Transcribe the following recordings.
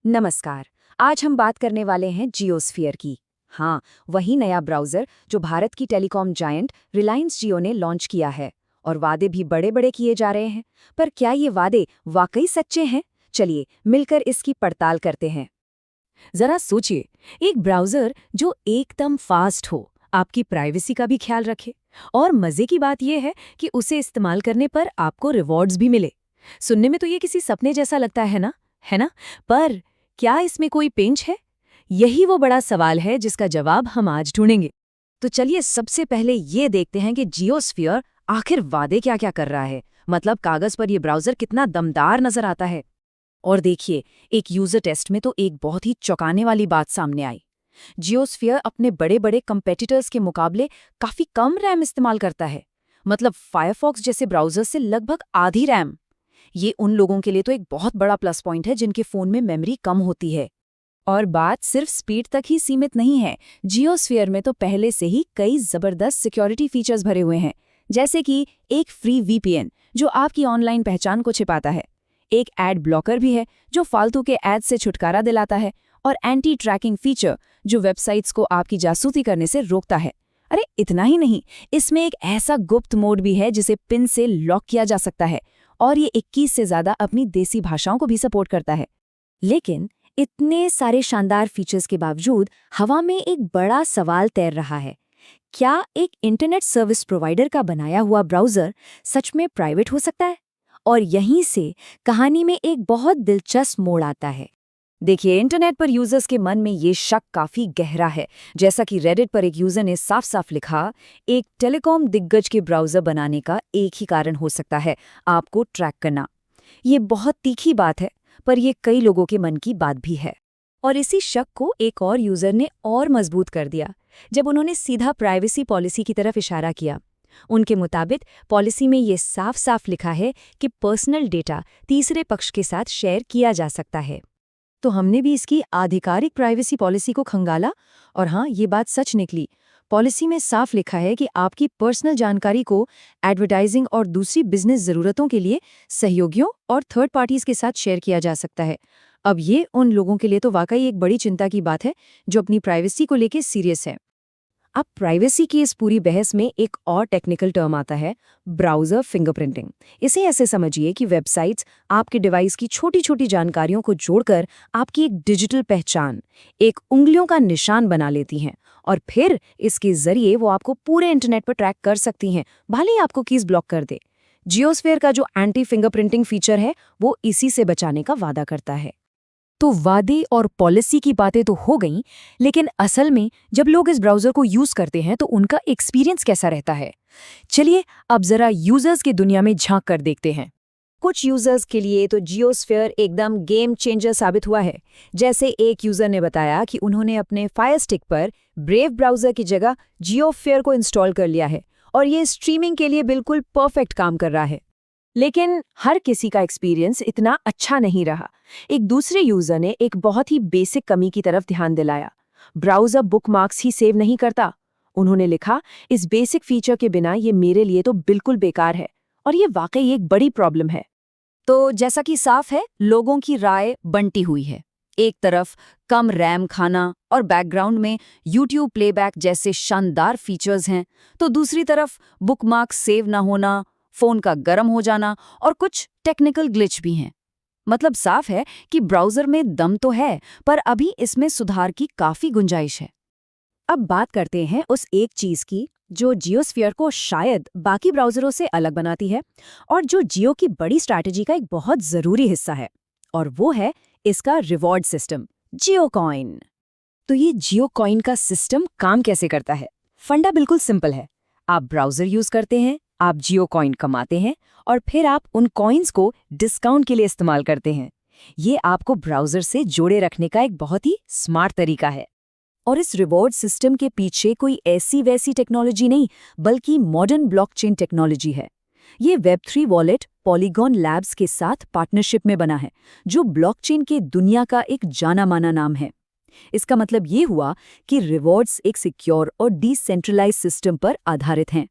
नमस्कार। आज हम बात करने वाले हैं जियोस्फीयर की। हाँ, वही नया ब्राउज़र जो भारत की टेलीकॉम जायंट रिलायंस जियो ने लॉन्च किया है। और वादे भी बड़े-बड़े किए जा रहे हैं। पर क्या ये वादे वाकई सच्चे हैं? चलिए, मिलकर इसकी पड़ताल करते हैं। जरा सोचिए, एक ब्राउज़र जो एकदम फास्ट हो, आपकी प्राइवेसी का भी ख्याल रखे, और मज़े की बात यह है कि उसे इस्तेमाल करने पर आपको रिवॉर्ड्स भी मिले। सुनने में तो ये किसी सपने जैसा लगता है ना? है ना? पर क्या इसमें कोई पेंच है? यही वो बड़ा सवाल है जिसका जवाब हम आज ढूंढेंगे। तो चलिए सबसे पहले ये देखते हैं कि जियोस्फीयर आखिर वादे क्या-क्या कर रहा है। मतलब कागज़ पर ये ब्राउज़र कितना दमदार नज़र आता है। और देखिए, एक यूज़र टेस्ट में तो एक बहुत ही चौंकाने वाली बात सामने आई। जियोस्फीयर अपने बड़े-बड़े कंपेटिटर्स के मुकाबले काफ़ी कम रैम इस्तेमाल करता है। मतलब फायरफॉक्स जैसे ब्राउज़र से लगभग आधी रैम। ये उन लोगों के लिए तो एक बहुत बड़ा प्लस पॉइंट है जिनके फ़ोन में मेमोरी कम होती है। और बात सिर्फ स्पीड तक ही सीमित नहीं है। जियोस्फीयर में तो पहले से ही कई जबरदस्त सिक्योरिटी फीचर्स भरे हुए हैं, जैसे कि एक फ्री वीपीएन जो आपकी ऑनलाइन पहचान को छिपाता है, एक एड ब्लॉकर भी है जो फालतू के एड से छुटकारा दिलाता है, और एंटी ट्रैकिंग फीचर जो वेबसाइट्स को आपकी जासूसी करने से रोकता है। अरे इतना ही नहीं, इसमें एक ऐसा गुप्त मोड भी है जिसे पिन से लॉक किया जा सकता है, और ये 21 से ज़्यादा अपनी देसी भाषाओं को भी सपोर्ट करता है। लेकिन इतने सारे शानदार फीचर्स के बावजूद हवा में एक बड़ा सवाल तैर रहा है। क्या एक इंटरनेट सर्विस प्रोवाइडर का बनाया हुआ ब्राउज़र सच में प्राइवेट हो सकता है? और यहीं से कहानी में एक बहुत दिलचस्प मोड़ आता है। देखिए, इंटरनेट पर यूजर्स के मन में ये शक काफी गहरा है। जैसा कि रेडिट पर एक यूजर ने साफ साफ लिखा, एक टेलीकॉम दिग्गज के ब्राउज़र बनाने का एक ही कारण हो सकता है, आपको ट्रैक करना। ये बहुत तीखी बात है, पर ये कई लोगों के मन की बात भी है। और इसी शक को एक और यूजर ने और मजबूत कर दिया जब उन्होंने सीधा प्राइवेसी पॉलिसी की तरफ इशारा किया। उनके मुताबिक पॉलिसी में ये साफ साफ लिखा है कि पर्सनल डेटा तीसरे पक्ष के साथ शेयर किया जा सकता है। तो हमने भी इसकी आधिकारिक प्राइवेसी पॉलिसी को खंगाला, और हाँ, ये बात सच निकली। पॉलिसी में साफ लिखा है कि आपकी पर्सनल जानकारी को एडवर्टाइजिंग और दूसरी बिजनेस ज़रूरतों के लिए सहयोगियों और थर्ड पार्टीज के साथ शेयर किया जा सकता है। अब ये उन लोगों के लिए तो वाकई एक बड़ी चिंता की बात है जो अपनी प्राइवेसी को लेकर सीरियस है। अब प्राइवेसी की इस पूरी बहस में एक और टेक्निकल टर्म आता है, ब्राउज़र फिंगरप्रिंटिंग। इसे ऐसे समझिए कि वेबसाइट्स आपके डिवाइस की छोटी छोटी जानकारियों को जोड़कर आपकी एक डिजिटल पहचान, एक उंगलियों का निशान बना लेती हैं, और फिर इसके जरिए वो आपको पूरे इंटरनेट पर ट्रैक कर सकती हैं, भले ही आपको कीज ब्लॉक कर दे। जियोस्फीयर का जो एंटी फिंगरप्रिंटिंग फीचर है, वो इसी से बचाने का वादा करता है। तो वादे और पॉलिसी की बातें तो हो गईं, लेकिन असल में जब लोग इस ब्राउज़र को यूज़ करते हैं तो उनका एक्सपीरियंस कैसा रहता है? चलिए अब ज़रा यूज़र्स की दुनिया में झांक कर देखते हैं। कुछ यूजर्स के लिए तो जियोस्फीयर एकदम गेम चेंजर साबित हुआ है। जैसे एक यूजर ने बताया कि उन्होंने अपने फायर स्टिक पर ब्रेव ब्राउज़र की जगह जियोस्फीयर को इंस्टॉल कर लिया है, और ये स्ट्रीमिंग के लिए बिल्कुल परफेक्ट काम कर रहा है। लेकिन हर किसी का एक्सपीरियंस इतना अच्छा नहीं रहा। एक दूसरे यूजर ने एक बहुत ही बेसिक कमी की तरफ ध्यान दिलाया। ब्राउज़र बुकमार्क्स ही सेव नहीं करता। उन्होंने लिखा, इस बेसिक फीचर के बिना ये मेरे लिए तो बिल्कुल बेकार है, और ये वाकई एक बड़ी प्रॉब्लम है। तो जैसा कि साफ है, लोगों की राय बंटी हुई है। एक तरफ कम रैम खाना और बैकग्राउंड में यूट्यूब प्लेबैक जैसे शानदार फीचर्स हैं, तो दूसरी तरफ बुकमार्क सेव ना होना, फोन का गर्म हो जाना और कुछ टेक्निकल ग्लिच भी हैं। मतलब साफ है कि ब्राउज़र में दम तो है, पर अभी इसमें सुधार की काफ़ी गुंजाइश है। अब बात करते हैं उस एक चीज़ की जो जियोस्फीयर को शायद बाकी ब्राउज़रों से अलग बनाती है, और जो जियो की बड़ी स्ट्रैटेजी का एक बहुत ज़रूरी हिस्सा है, और वो है इसका रिवॉर्ड सिस्टम, जियो कॉइन। तो ये जियो कॉइन का सिस्टम काम कैसे करता है? फंडा बिल्कुल सिंपल है। आप ब्राउज़र यूज़ करते हैं, आप जियो कॉइन कमाते हैं, और फिर आप उन कॉइन्स को डिस्काउंट के लिए इस्तेमाल करते हैं। ये आपको ब्राउज़र से जोड़े रखने का एक बहुत ही स्मार्ट तरीका है। और इस रिवॉर्ड सिस्टम के पीछे कोई ऐसी वैसी टेक्नोलॉजी नहीं, बल्कि मॉडर्न ब्लॉकचेन टेक्नोलॉजी है। ये वेब3 वॉलेट पॉलीगॉन लैब्स के साथ पार्टनरशिप में बना है, जो ब्लॉकचेन के दुनिया का एक जाना माना नाम है। इसका मतलब ये हुआ कि रिवॉर्ड्स एक सिक्योर और डिसेंट्रलाइज सिस्टम पर आधारित हैं।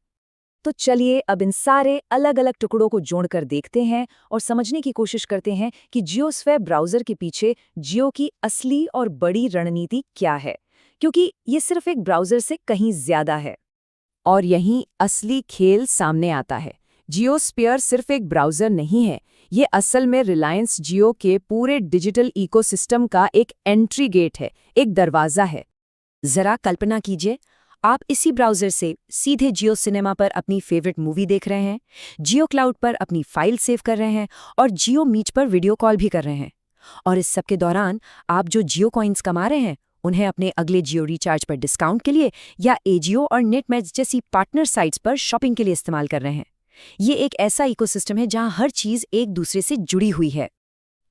तो चलिए अब इन सारे अलग अलग टुकड़ों को जोड़कर देखते हैं और समझने की कोशिश करते हैं कि जियोस्फेयर ब्राउज़र के पीछे जियो की असली और बड़ी रणनीति क्या है, क्योंकि ये सिर्फ एक ब्राउज़र से कहीं ज़्यादा है। और यहीं असली खेल सामने आता है। जियोस्फीयर सिर्फ एक ब्राउज़र नहीं है, ये असल में रिलायंस जियो के पूरे डिजिटल इकोसिस्टम का एक एंट्री गेट है, एक दरवाज़ा है। जरा कल्पना कीजिए, आप इसी ब्राउज़र से सीधे जियो सिनेमा पर अपनी फेवरेट मूवी देख रहे हैं, जियो क्लाउड पर अपनी फाइल सेव कर रहे हैं और जियो मीट पर वीडियो कॉल भी कर रहे हैं। और इस सब के दौरान आप जो जियो कॉइन्स कमा रहे हैं, उन्हें अपने अगले जियो रिचार्ज पर डिस्काउंट के लिए या एजियो और नेटमैच जैसी पार्टनर साइट्स पर शॉपिंग के लिए इस्तेमाल कर रहे हैं। ये एक ऐसा इकोसिस्टम है जहां हर चीज़ एक दूसरे से जुड़ी हुई है।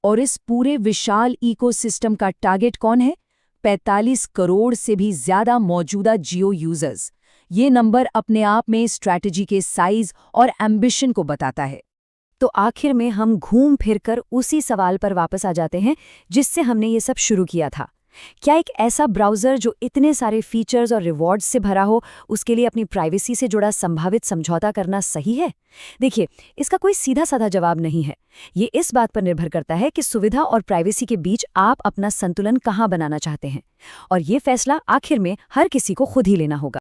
और इस पूरे विशाल इकोसिस्टम का टारगेट कौन है? 45 करोड़ से भी ज्यादा मौजूदा जियो यूजर्स। ये नंबर अपने आप में स्ट्रैटेजी के साइज और एम्बिशन को बताता है। तो आखिर में हम घूम फिरकर उसी सवाल पर वापस आ जाते हैं जिससे हमने ये सब शुरू किया था। क्या एक ऐसा ब्राउज़र जो इतने सारे फीचर्स और रिवॉर्ड्स से भरा हो, उसके लिए अपनी प्राइवेसी से जुड़ा संभावित समझौता करना सही है? देखिए, इसका कोई सीधा साधा जवाब नहीं है। ये इस बात पर निर्भर करता है कि सुविधा और प्राइवेसी के बीच आप अपना संतुलन कहाँ बनाना चाहते हैं। और ये फैसला आखिर में हर किसी को खुद ही लेना होगा।